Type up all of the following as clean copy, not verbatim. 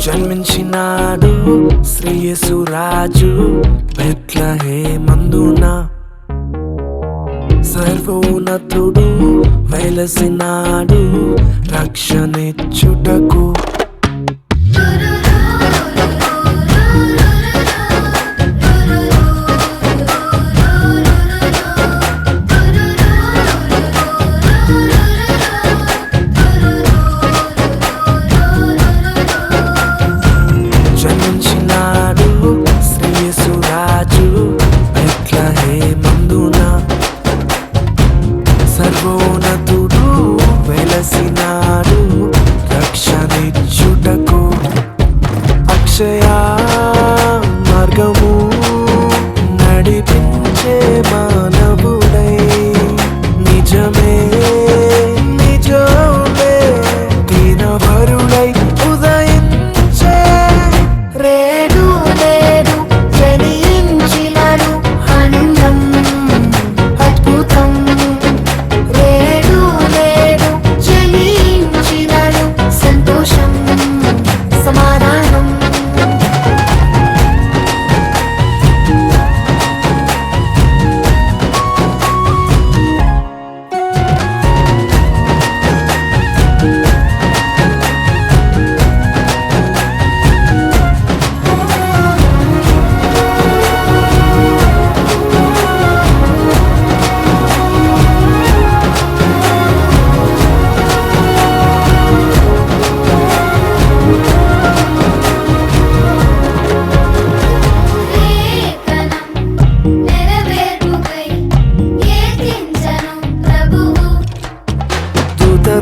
జన్మించినాడు శ్రీయేసు రాజు బెత్లెహేమందున. సర్వోన్నతుడు వెలసినాడు రక్షణిచ్చుటకు. జన్మించినాడు శ్రీయేసు రాజు బెత్లెహేమందున. సర్వోన్నతుడు వెలసినాడు రక్షణిచ్చుటకు. అక్షయ మార్గము నడిపించే మానవుడై నిజమే నిజమే దీనవరుడై ఉదయించే. రేడు నేడు జనించినను ఆనందం అద్భుతం. రేడు నేడు జనించినను సంతోషం సమాధానం.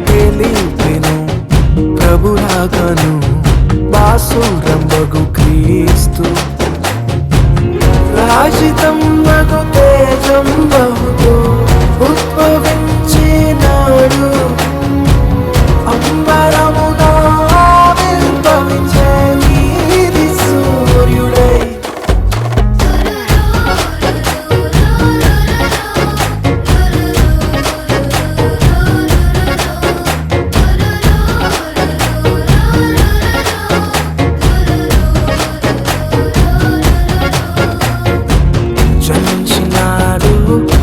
తెలిపెను ప్రభురాగను బాసురంబగు క్రీస్తు. రాజితం మగు తేజం బహుతో ఉద్భవించినాడు. అంబరముగా ఆవిర్భవించే నీతి సూర్యుడై. జన్మించినాడు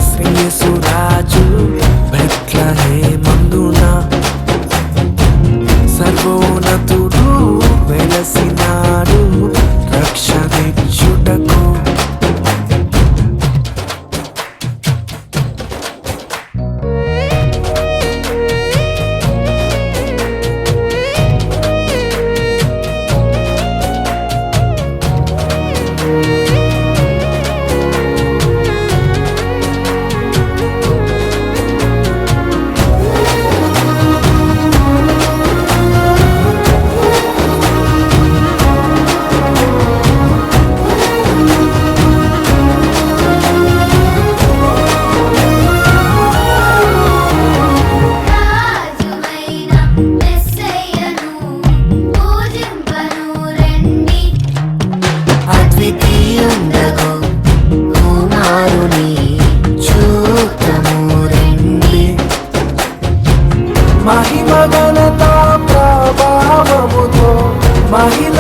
శ్రీయేసు రాజు బెత్లెహేమందున. సర్వోన్నతుడు వెలసినాడు రక్షణిచ్చుటకు. అద్వితీయుండగు కుమారుని చూద్దాము రండి. మహిమ ఘనత ప్రభావముతో మహిళ